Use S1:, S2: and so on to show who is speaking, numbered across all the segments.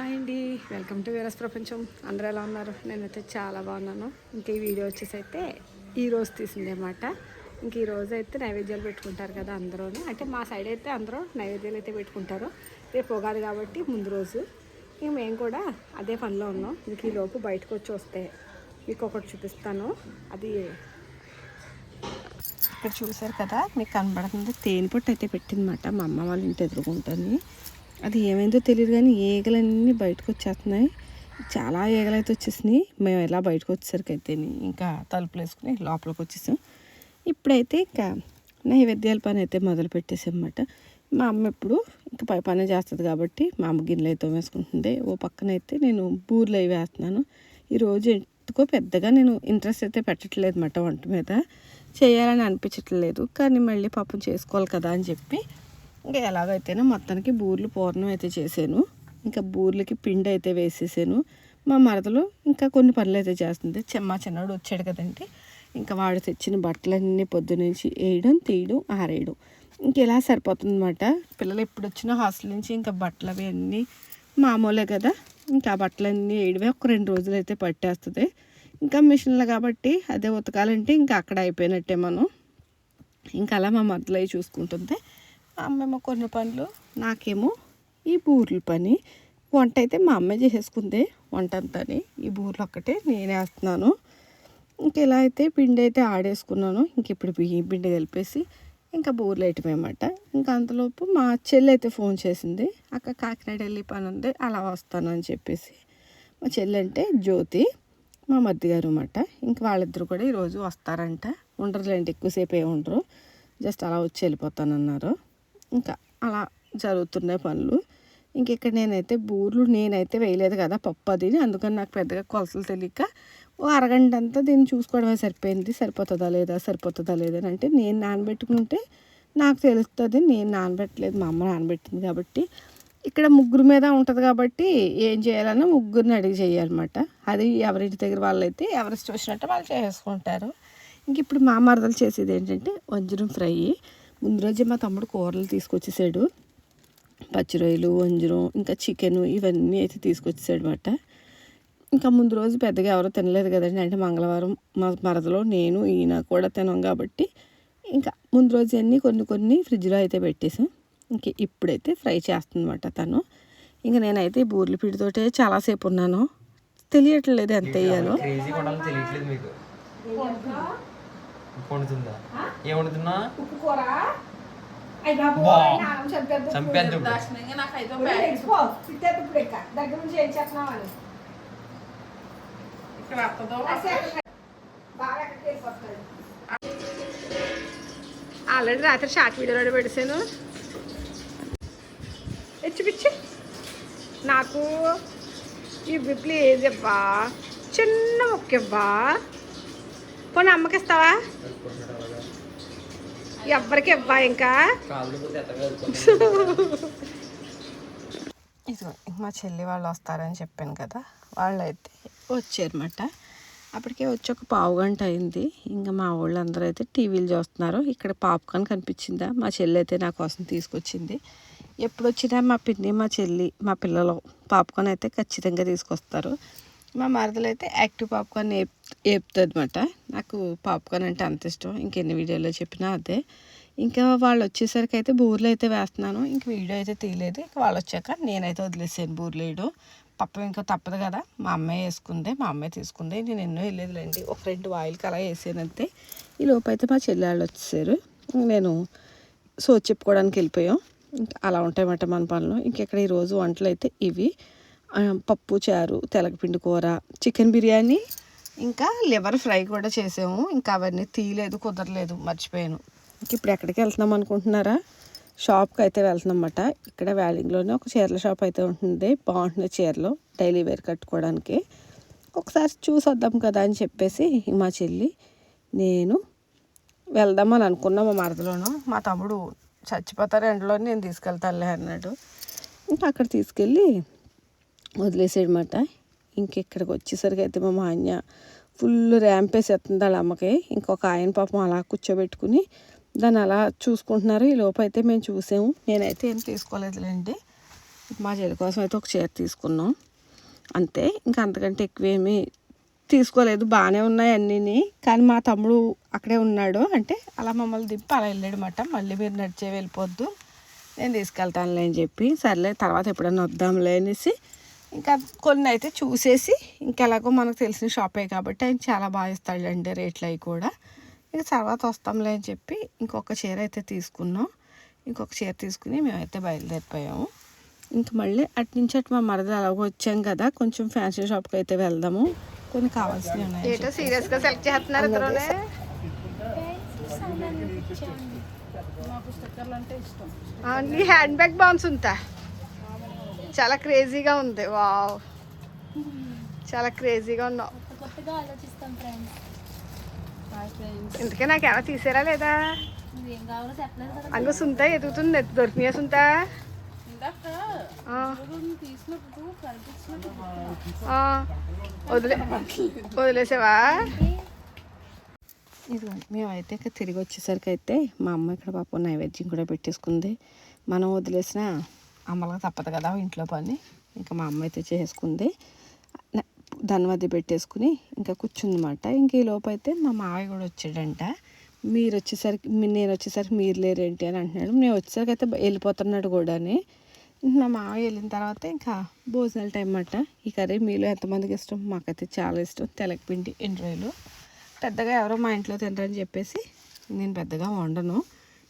S1: Hi అండి, welcome to వీరస్ ప్రపంచం. అందరూ ఎలా ఉన్నారు? నేనైతే చాలా బాగున్నాను. ఇంకా ఈ వీడియో వచ్చేసి అయితే ఈరోజు తీసింది అనమాట. ఇంక ఈరోజు అయితే నైవేద్యాలు పెట్టుకుంటారు కదా అందరూ. అంటే మా సైడ్ అయితే అందరూ నైవేద్యాలు అయితే పెట్టుకుంటారు. రేపు ఉగాది కాబట్టి ముందు రోజు. ఇంక మేము కూడా అదే పనిలో ఉన్నాం. ఇంక ఈలోపు బయటకు వచ్చి వస్తే మీకు ఒకటి చూపిస్తాను. అది ఇక్కడ చూసారు కదా, మీకు కనబడుతుంది తేనె పొట్టు అయితే పెట్టిందన్నమాట మా అమ్మ వాళ్ళ ఇంటి ఎదురుకుంటుంది. అది ఏమైందో తెలియదు కానీ ఈగలన్నీ బయటకు వచ్చేస్తున్నాయి. చాలా ఈగలు అయితే వచ్చేసినాయి. మేము ఎలా బయటకు వచ్చేసరికి అయితే ఇంకా తలుపులు వేసుకుని లోపలికి వచ్చేసాం. ఇప్పుడైతే ఇంకా నైవేద్యాల పని అయితే మొదలు పెట్టేసామన్నమాట. మా అమ్మ ఎప్పుడు ఇంకా పై పని చేస్తుంది కాబట్టి మా అమ్మ గిన్నెలు అయితే వేసుకుంటుంది. ఓ పక్కనైతే నేను బూర్లు అవి వేస్తున్నాను. ఈరోజు ఎందుకో పెద్దగా నేను ఇంట్రెస్ట్ అయితే పెట్టట్లేదు అన్నమాట. వంట మీద చేయాలని అనిపించట్లేదు, కానీ మళ్ళీ పాపం చేసుకోవాలి కదా అని చెప్పి ఇంకా ఎలాగైతేనే మొత్తానికి బూర్లు పూర్ణం అయితే చేశాను. ఇంకా బూర్లకి పిండి అయితే వేసేసాను. మా మరదలు ఇంకా కొన్ని పనులు అయితే చేస్తుంది. మా చిన్నవాడు వచ్చాడు కదండి, ఇంకా వాడు తెచ్చిన బట్టలన్నీ పొద్దునుంచి వేయడం, తీయడం, ఆరేయడం ఇంక ఇలా సరిపోతుంది అన్నమాట. పిల్లలు ఎప్పుడు వచ్చినా హాస్టల్ నుంచి ఇంకా బట్టలు అవి అన్నీ మామూలే కదా, ఇంకా బట్టలన్నీ వేయడమే ఒక 2 రోజులు అయితే పట్టేస్తుంది. ఇంకా మిషన్లు కాబట్టి అదే ఉతకాలంటే ఇంకా అక్కడ అయిపోయినట్టే మనం. ఇంకా అలా మా మరదలు అవి చూసుకుంటుంది. అమ్మేమో కొన్ని పనులు, నాకేమో ఈ బూర్ల పని. వంట అయితే మా అమ్మే చేసేసుకుంది వంట అంతాని. ఈ బూర్లు ఒక్కటే నేనే వేస్తున్నాను. ఇంక ఇలా అయితే పిండి అయితే ఆడేసుకున్నాను. ఇంక ఇప్పుడు బియ్యం పిండి కలిపేసి ఇంకా బూర్లు వేయటమేమాట. ఇంకా అంతలోపు మా చెల్లి అయితే ఫోన్ చేసింది, అక్క కాకినాడ వెళ్ళి పని ఉంది అలా వస్తాను అని చెప్పేసి. మా చెల్లి అంటే జ్యోతి, మా మరిది గారు అన్నమాట. ఇంక వాళ్ళిద్దరు కూడా ఈరోజు వస్తారంట. ఉండరులేండి, ఎక్కువసేపు ఏమి ఉండరు, జస్ట్ అలా వచ్చి వెళ్ళిపోతానన్నారు. ఇంకా అలా జరుగుతున్నాయి పనులు. ఇంక ఇక్కడ నేనైతే బూర్లు నేనైతే వేయలేదు కదా పప్పు అది, అందుకని నాకు పెద్దగా కొలతలు తెలియక ఓ అరగంట అంతా దీన్ని చూసుకోవడమే సరిపోయింది. సరిపోతుందా లేదా అని. అంటే నేను నానబెట్టుకుంటే నాకు తెలుస్తుంది, నేను నానబెట్టలేదు, మా అమ్మ నానబెట్టింది కాబట్టి. ఇక్కడ ముగ్గురు మీద ఉంటుంది కాబట్టి ఏం చేయాలన్నా ముగ్గురిని అడిగి చేయాలన్నమాట. అది ఎవరింటి దగ్గర వాళ్ళైతే ఎవరి చూసినట్టు వాళ్ళు చేసుకుంటారు. ఇంక ఇప్పుడు మా మరదలు చేసేది ఏంటంటే వంజరం ఫ్రై. ముందు రోజే మా తమ్ముడు కూరలు తీసుకొచ్చేసాడు, పచ్చి రొయ్యలు, వంజరం, ఇంకా చికెను ఇవన్నీ అయితే తీసుకొచ్చేసాడు అన్నమాట. ఇంకా ముందు రోజు పెద్దగా ఎవరో తినలేదు కదండి, అంటే మంగళవారం మా మరదలో నేను ఈయన కూడా తినాం కాబట్టి ఇంకా ముందు రోజు అన్నీ కొన్ని ఫ్రిడ్జ్లో అయితే పెట్టేసాం. ఇంక ఇప్పుడైతే ఫ్రై చేస్తుందన్నమాట తను. ఇంకా నేనైతే బూర్ల పిండితోటే చాలాసేపు ఉన్నాను, తెలియట్లేదు ఎంత వేయాలో. ఆల్రెడీ రాత్రి షార్ట్ వీడియోలో పెట్టేసాను. చూపించి నాకు ఈ ప్లీజ్ ఇవ్వా, చిన్న ముక్క ఇవ్వా, పోనీ అమ్మకి ఇస్తావా? ఎవ్వరికి ఇవ్వా ఇంకా. ఇదిగో మా చెల్లి వాళ్ళు వస్తారని చెప్పాను కదా, వాళ్ళు అయితే వచ్చారన్నమాట. అప్పటికే వచ్చి ఒక పావు గంట అయింది. ఇంకా మా వాళ్ళందరూ అయితే టీవీలు చూస్తున్నారు. ఇక్కడ పాప్కార్న్ కనిపించిందా, మా చెల్లి అయితే నా కోసం తీసుకొచ్చింది. ఎప్పుడు వచ్చినా మా పిన్ని, మా చెల్లి, మా పిల్లలు పాప్కార్న్ అయితే ఖచ్చితంగా తీసుకొస్తారు. మా మరదలు అయితే యాక్టివ్ పాప్కార్న్ వేపుతుంది అన్నమాట. నాకు పాప్కార్న్ అంటే అంత ఇష్టం, ఇంకెన్ని వీడియోలో చెప్పినా అదే. ఇంకా వాళ్ళు వచ్చేసరికి అయితే బూర్లు అయితే వేస్తున్నాను. ఇంక వీడియో అయితే తీయలేదు. ఇంక వాళ్ళు వచ్చాక నేనైతే వదిలేసాను బూర్లు వేయడం. పప్పు ఇంకా తప్పదు కదా, మా అమ్మాయి వేసుకుంది, మా అమ్మాయి తీసుకుంది. నేను ఎన్నో వెళ్ళేదిలేండి, ఒక 2 ఆయిల్కి అలా వేసాను అంతే. ఈ లోపు అయితే మా చెల్లి వాళ్ళు వచ్చేసారు. నేను సోచి చెప్పుకోవడానికి వెళ్ళిపోయాం. ఇంకా అలా ఉంటాయన్నమాట మన పనులు. ఇంకెక్కడ ఈరోజు వంటలు అయితే ఇవి: పప్పు చారు, తెలగపిండి కూర, చికెన్ బిర్యానీ, ఇంకా లివర్ ఫ్రై కూడా చేసాము. ఇంకా అవన్నీ తీయలేదు, కుదరలేదు, మర్చిపోయాను. ఇంక ఇప్పుడు ఎక్కడికి వెళ్తున్నాం అనుకుంటున్నారా? షాప్కి అయితే వెళ్తున్నాం అన్నమాట. ఇక్కడ వ్యాలింగ్లోనే ఒక చీరల షాప్ అయితే ఉంటుంది, బాగుంటుంది చీరలు డైలీ వేర్ కట్టుకోవడానికి. ఒకసారి చూసి వద్దాం కదా అని చెప్పేసి మా చెల్లి నేను వెళ్దామని అనుకున్నాం. మా మరదలోను మా తమ్ముడు చచ్చిపోతారు ఎండలో, నేను తీసుకెళ్తానులే అన్నాడు. ఇంకా అక్కడ తీసుకెళ్ళి వదిలేసాడనమాట. ఇంకెక్కడికి వచ్చేసరికి అయితే మా మాన్య ఫుల్ ర్యాంపేసేస్తుంది వాళ్ళ అమ్మకి. ఇంకొక ఆయన పాపం అలా కూర్చోబెట్టుకుని దాన్ని అలా చూసుకుంటున్నారు. ఈ లోపు అయితే మేము చూసాము, నేనైతే ఏం తీసుకోలేదులేండి. మా చెల్లి కోసం అయితే ఒక చీర తీసుకున్నాం అంతే. ఇంకా అంతకంటే ఎక్కువేమీ తీసుకోలేదు. బాగానే ఉన్నాయి అన్నీని. కానీ మా తమ్ముడు అక్కడే ఉన్నాడు, అంటే అలా మమ్మల్ని దింపి అలా వెళ్ళాడనమాట. మళ్ళీ మీరు నడిచే వెళ్ళిపోద్దు, నేను తీసుకెళ్తానులే అని చెప్పి, సర్లే తర్వాత ఎప్పుడైనా వద్దాంలే అనేసి ఇంకా కొన్ని అయితే చూసేసి, ఇంకెలాగో మనకు తెలిసిన షాపే కాబట్టి ఆయన చాలా బాగా ఇస్తాడండి రేట్లు అవి కూడా. ఇక తర్వాత వస్తాంలే అని చెప్పి ఇంకొక చీర అయితే తీసుకున్నాం. ఇంకొక చీర తీసుకుని మేమైతే బయలుదేరిపోయాము. ఇంక మళ్ళీ అటు నుంచి అటు మా మరదలు అలాగో వచ్చాం కదా, కొంచెం ఫ్యాన్సీ షాప్కి అయితే వెళ్దాము, కొన్ని కావాల్సినవి ఉన్నాయి. ఏటో సీరియస్గా సెలెక్ట్ చేస్తున్నారు ఇద్దరునే. నీ హ్యాండ్ బ్యాగ్ బాన్స్ ఉందా, చాలా క్రేజీగా ఉంది. వావ్, చాలా క్రేజీగా ఉన్నావు. ఇందుకే నాకు ఎలా తీసారా లేదా అంగ సుంతా ఎదుగుతుంది, దొరికినాయా సుంతా? వదిలేసావా? ఇదిగోండి, మేమైతే ఇక తిరిగి వచ్చేసరికి అయితే మా అమ్మ ఇక్కడ పాపం నైవేద్యం కూడా పెట్టేసుకుంది. మనం వదిలేసిన అమ్మలకు తప్పదు కదా ఇంట్లో పని. ఇంకా మా అమ్మ అయితే చేసుకుంది, ధన్వది పెట్టేసుకుని ఇంకా కూర్చుందన్నమాట. ఇంక ఈ లోపు అయితే మా మావయ్య కూడా వచ్చాడంట. మీరు వచ్చేసరికి నేను వచ్చేసరికి మీరు లేరేంటి అని అంటున్నాడు. నేను వచ్చేసరికి అయితే వెళ్ళిపోతున్నాడు కూడా. మా మావయ్య వెళ్ళిన తర్వాత ఇంకా భోజనాల టైం అన్నమాట. ఈ కర్రీ మీలో ఎంతమందికి ఇష్టం? మాకైతే చాలా ఇష్టం. తెలగపిండి ఎండ్రాయిలు పెద్దగా ఎవరో మా ఇంట్లో తినరని చెప్పేసి నేను పెద్దగా వండను.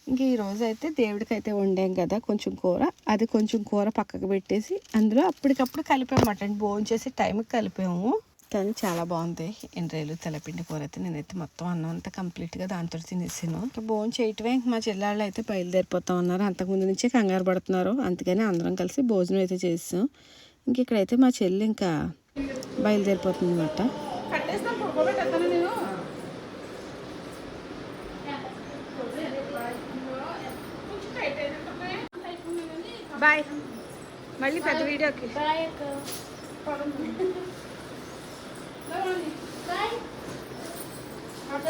S1: ఇంక ఈరోజు అయితే దేవుడికి అయితే వండాం కదా కొంచెం కూర, అది కొంచెం కూర పక్కకు పెట్టేసి అందులో అప్పటికప్పుడు కలిపామట. భోజనం చేసి టైంకి కలిపాము. కానీ చాలా బాగుంది ఎండ్రాయిలు తెల్లపిండి కూర అయితే. నేనైతే మొత్తం అన్నం అంతా కంప్లీట్గా దాంతో తినేసాను. ఇంకా భోజనం చేయటమే. మా చెల్లెళ్ళు అయితే బయలుదేరిపోతా ఉన్నారు, అంతకుముందు నుంచే కంగారు పడుతున్నారు. అందుకని అందరం కలిసి భోజనం అయితే చేసాం. ఇంక ఇక్కడైతే మా చెల్లి ఇంకా బయలుదేరిపోతుంది అన్నమాట. బాయ్, మళ్ళీ పెద్ద వీడియోకి.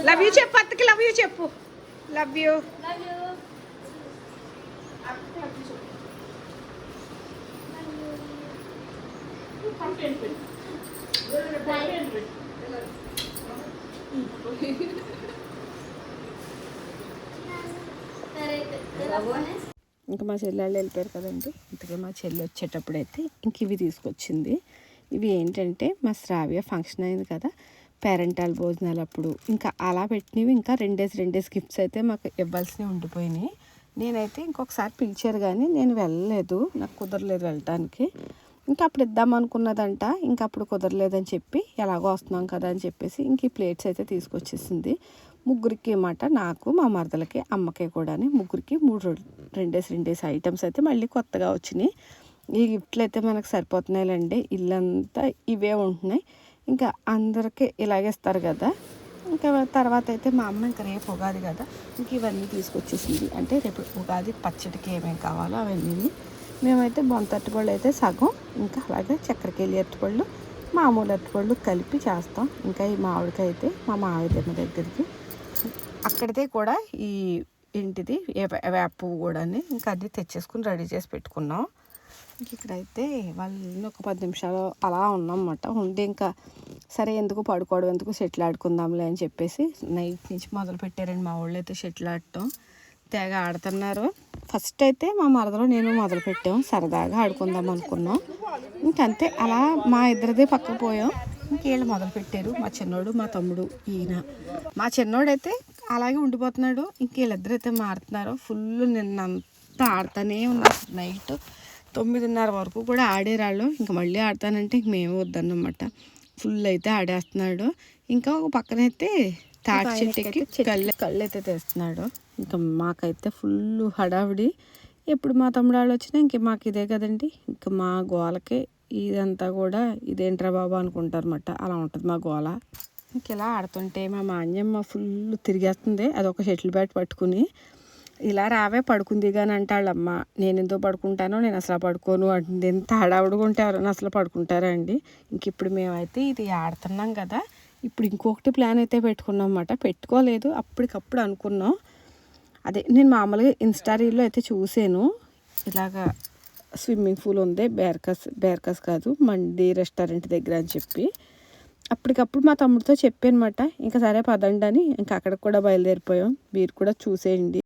S1: లవ్ యూ చెప్పు అత్తకి, లవ్ యూ చెప్పు. Love you. ఇంకా మా చెల్లెళ్ళు వెళ్ళిపోయారు కదండి. ఇంతకే మా చెల్లి వచ్చేటప్పుడైతే ఇంక ఇవి తీసుకొచ్చింది. ఇవి ఏంటంటే మా శ్రావ్య ఫంక్షన్ అయింది కదా పేరెంటాల్ భోజనాలు అప్పుడు, ఇంకా అలా పెట్టినవి ఇంకా రెండేసి గిఫ్ట్స్ అయితే మాకు ఇవ్వాల్సినవి ఉండిపోయినాయి. నేనైతే ఇంకొకసారి పిలిచారు కానీ నేను వెళ్ళలేదు, నాకు కుదరలేదు వెళ్ళటానికి. ఇంకా అప్పుడు ఇద్దాం అనుకున్నదంట, ఇంకా అప్పుడు కుదరలేదని చెప్పి ఎలాగో వస్తున్నాం కదా అని చెప్పేసి ఇంక ఈ ప్లేట్స్ అయితే తీసుకొచ్చేసింది. ముగ్గురికి అన్నమాట, నాకు మా మరదలకి అమ్మకి కూడా. ముగ్గురికి రెండేసి ఐటమ్స్ అయితే మళ్ళీ కొత్తగా వచ్చినాయి. ఈ గిఫ్ట్లు అయితే మనకు సరిపోతున్నాయిలండి, ఇల్లంతా ఇవే ఉంటున్నాయి. ఇంకా అందరికీ ఇలాగే ఇస్తారు కదా. ఇంకా తర్వాత అయితే మా అమ్మ ఇంకా రేపు ఉగాది కదా, ఇంక ఇవన్నీ తీసుకొచ్చేసింది. అంటే రేపు ఉగాది పచ్చడికి ఏమేమి కావాలో అవన్నీ. మేమైతే బొంత అరటిపళ్ళు అయితే సగం, ఇంకా అలాగే చక్కెరకేళి అరటిపళ్ళు, మామూలు అరటిపళ్ళు కలిపి చేస్తాం. ఇంకా ఈ మామిడికాయ అయితే మా మామిడి తిన్న దగ్గరికి అక్కడితే కూడా ఈ ఏంటిది వేప పువ్వు కూడా ఇంకా అది తెచ్చేసుకుని రెడీ చేసి పెట్టుకున్నాం. ఇంక ఇక్కడైతే వాళ్ళు ఒక 10 నిమిషాలు అలా ఉన్నామన్నమాట. ఉండి ఇంకా సరే ఎందుకు పడుకోవడం, ఎందుకు షటిల్ ఆడుకుందాంలే అని చెప్పేసి నైట్ నుంచి మొదలు పెట్టారండి మా వాళ్ళు అయితే షటిల్ ఆడటం. తెగ ఆడుతున్నారు. ఫస్ట్ అయితే మా మరదలో నేను మొదలు పెట్టాం, సరదాగా ఆడుకుందాం అనుకున్నాం. ఇంకంతే అలా మా ఇద్దరిదే పక్క పోయాం. ఇంకేళ్ళు మొదలు పెట్టారు మా చిన్నోడు మా తమ్ముడు ఈయన. మా చిన్నోడైతే అలాగే ఉండిపోతున్నాడు, ఇంకేళ్ళిద్దరైతే మారుతున్నారు. ఫుల్ నిన్నంతా ఆడుతూనే ఉన్నారు. నైట్ 9:30 వరకు కూడా ఆడేరాళ్ళు. ఇంకా మళ్ళీ ఆడతానంటే ఇంక మేము వద్దన్నమాట. ఫుల్ అయితే ఆడేస్తున్నాడు. ఇంకా ఒక పక్కనైతే తాటి చెట్టుకి కళ్ళు అయితే తెస్తున్నాడు. ఇంకా మాకైతే ఫుల్ హడావిడి. ఎప్పుడు మా తమ్ముడు వాళ్ళు వచ్చినా ఇంక మాకు ఇదే కదండి. ఇంకా మా గోలకే ఇదంతా కూడా ఇదేంట్రా బాబా అనుకుంటారు అన్నమాట. అలా ఉంటుంది మా గోల. ఇంక ఇలా ఆడుతుంటే మా మాన్యమ్మ ఫుల్ తిరిగేస్తుంది, అదొక షటిల్ బ్యాట్ పట్టుకుని. ఇలా రావే పడుకుంది కానీ అంటాళ్ళమ్మ. నేను ఎందుకు పడుకుంటానో, నేను అసలు పడుకోను అంటుంది. ఎంత హడావుడిగా ఉంటే ఎవరైనా అసలు పడుకుంటారా అండి. ఇంక ఇప్పుడు మేమైతే ఇది ఆడుతున్నాం కదా, ఇప్పుడు ఇంకొకటి ప్లాన్ అయితే పెట్టుకున్నాం అన్నమాట. పెట్టుకోలేదు, అప్పటికప్పుడు అనుకున్నాం. అదే నేను మామూలుగా ఇన్స్టా రీల్లో అయితే చూసాను, ఇలాగా స్విమ్మింగ్ పూల్ ఉంది, బేర్కస్ కాదు మండి రెస్టారెంట్ దగ్గర అని చెప్పి అప్పటికప్పుడు మా తమ్ముడితో చెప్పానమాట. ఇంకా సరే పదండి అని ఇంకా అక్కడికి కూడా బయలుదేరిపోయాం. మీరు కూడా చూసేయండి.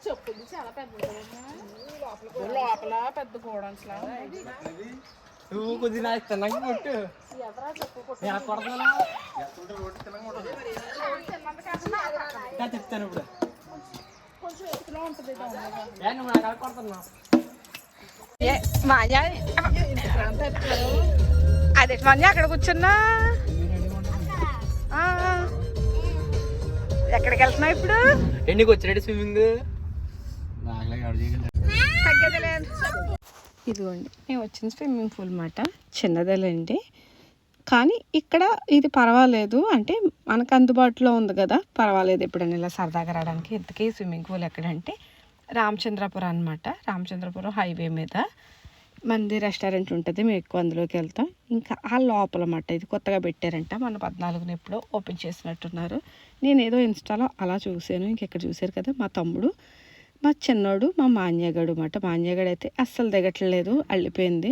S1: చెప్పులు చాలా పెద్ద లోపల పెద్ద గోడౌన్స్
S2: నువ్వు కొద్దిగా తిన్నాక కొట్టు చెప్తాను ఇప్పుడు
S1: కొంచెం ఎత్తులో ఉంటుంది.
S2: నువ్వు నాకు కొడుతున్నావు
S1: అదే మనీ అక్కడ కూర్చున్నా. ఎక్కడికి వెళ్తున్నావు ఇప్పుడు?
S2: ఎన్నికి వచ్చినట్టు స్విమ్మింగ్
S1: ఇదిగోండి మేము వచ్చిన స్విమ్మింగ్ పూల్ మాట చిన్నదేలేండి, కానీ ఇక్కడ ఇది పర్వాలేదు. అంటే మనకు అందుబాటులో ఉంది కదా, పర్వాలేదు ఎప్పుడైనా ఇలా సరదాగా రావడానికి. ఇంతకీ స్విమ్మింగ్ పూల్ ఎక్కడంటే రామచంద్రపురం అనమాట. రామచంద్రపురం హైవే మీద మంది రెస్టారెంట్ ఉంటుంది, మేము ఎక్కువ అందులోకి వెళ్తాం. ఇంకా ఆ లోపల మాట ఇది కొత్తగా పెట్టారంట, మన 14న ఎప్పుడో ఓపెన్ చేసినట్టున్నారు. నేను ఏదో ఇన్స్టాలో అలా చూశాను. ఇంకెక్కడ చూశారు కదా మా తమ్ముడు, మా చిన్నోడు, మా మాన్యగాడు మాట. మాన్యగాడు అయితే అస్సలు దిగట్లేదు, అల్లిపోయింది.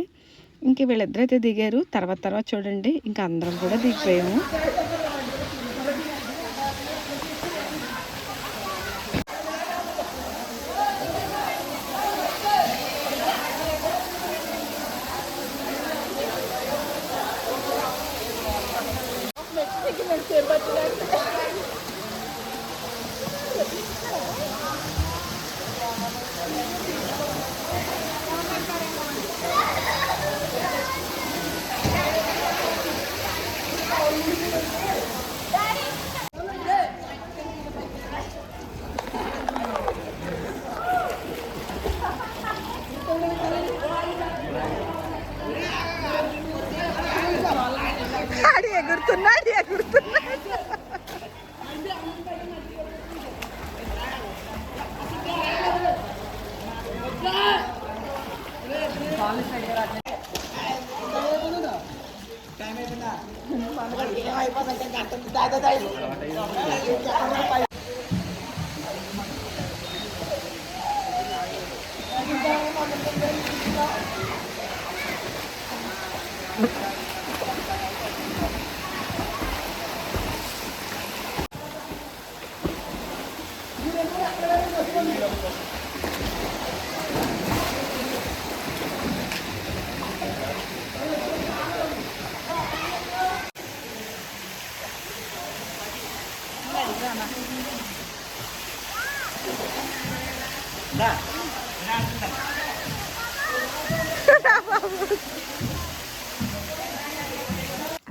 S1: ఇంక వీళ్ళిద్దరైతే దిగారు. తర్వాత చూడండి ఇంకా అందరం కూడా దిగిపోయాము. ఎగురుతున్నాడు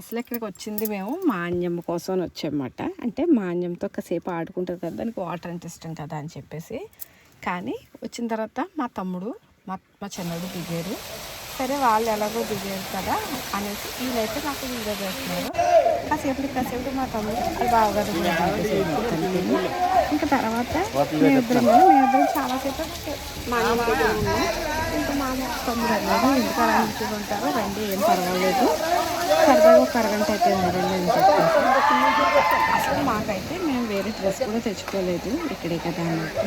S1: అసలు ఇక్కడికి వచ్చింది మేము మాన్యమ్మ కోసం వచ్చామన్నమాట. అంటే మాన్యంతో కాసేపు ఆడుకుంటుంది కదా, దానికి వాటర్ అంటే ఇష్టం కదా అని చెప్పేసి. కానీ వచ్చిన తర్వాత మా తమ్ముడు మా చిన్నోడు దిగారు. సరే వాళ్ళు ఎలాగో దిగారు కదా అనేసి వీళ్ళైతే నాకు వీడియో చేస్తున్నారు. కాసేపు మా తమ్ముడు అది బాగా ఇంకా తర్వాత మేమిద్దరం చాలాసేపు ఇంకా మా తమ్ముడు అన్నారు ఎందుకు అలా నిల్చుకుంటారో రండి, ఏం పర్వాలేదు, సరదాగా ఒక అరగంట అయిపోయింది రండి అని చెప్పేసి. అసలు మాకైతే మేము వేరే డ్రెస్ కూడా తెచ్చుకోలేదు, ఇక్కడే కదా అన్నట్టు.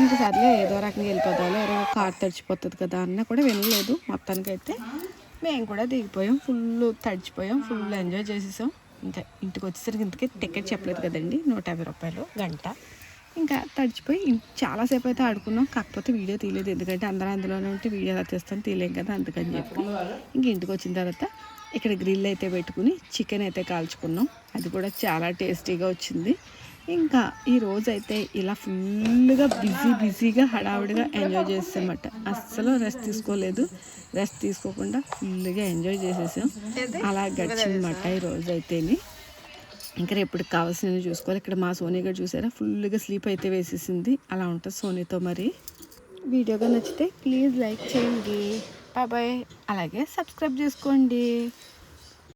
S1: ఇంక సర్లే ఏదో రకంగా వెళ్ళిపోదాలో ఎవరో కార్ తడిచిపోతుంది కదా అన్న కూడా వెళ్ళలేదు. మొత్తానికైతే మేము కూడా దిగిపోయాం, ఫుల్ తడిచిపోయాం, ఫుల్ ఎంజాయ్ చేసేసాం. ఇంకా ఇంటికి వచ్చేసరికి ఇంతకీ టికెట్ చెప్పలేదు కదండి, 150 రూపాయలు గంట. ఇంకా తడిచిపోయి చాలాసేపు అయితే ఆడుకున్నాం. కాకపోతే వీడియో తీయలేదు, ఎందుకంటే అందరూ అందులోనే ఉంటే వీడియో ఎలా తీస్తాను తీయలేం కదా, అందుకని చెప్పి. ఇంక ఇంటికి వచ్చిన తర్వాత ఇక్కడ గ్రిల్ అయితే పెట్టుకుని చికెన్ అయితే కాల్చుకున్నాం. అది కూడా చాలా టేస్టీగా వచ్చింది. ఇంకా ఈ రోజు అయితే ఇలా ఫుల్గా బిజీగా హడావుడిగా ఎంజాయ్ చేసామన్నమాట. అస్సలు రెస్ట్ తీసుకోలేదు, రెస్ట్ తీసుకోకుండా ఫుల్గా ఎంజాయ్ చేసేసాం. అలా గడిచిందన్నమాట ఈ రోజు అయితేని. ఇంకా రేపటికి కావాల్సినవి చూసుకోవాలి. ఇక్కడ మా సోనీ గారు చూసారా ఫుల్గా స్లీప్ అయితే వేసేసింది. అలా ఉంటుంది సోనీతో. మరి వీడియోగా నచ్చితే ప్లీజ్ లైక్ చేయండి, బాయ్, అలాగే సబ్స్క్రైబ్ చేసుకోండి.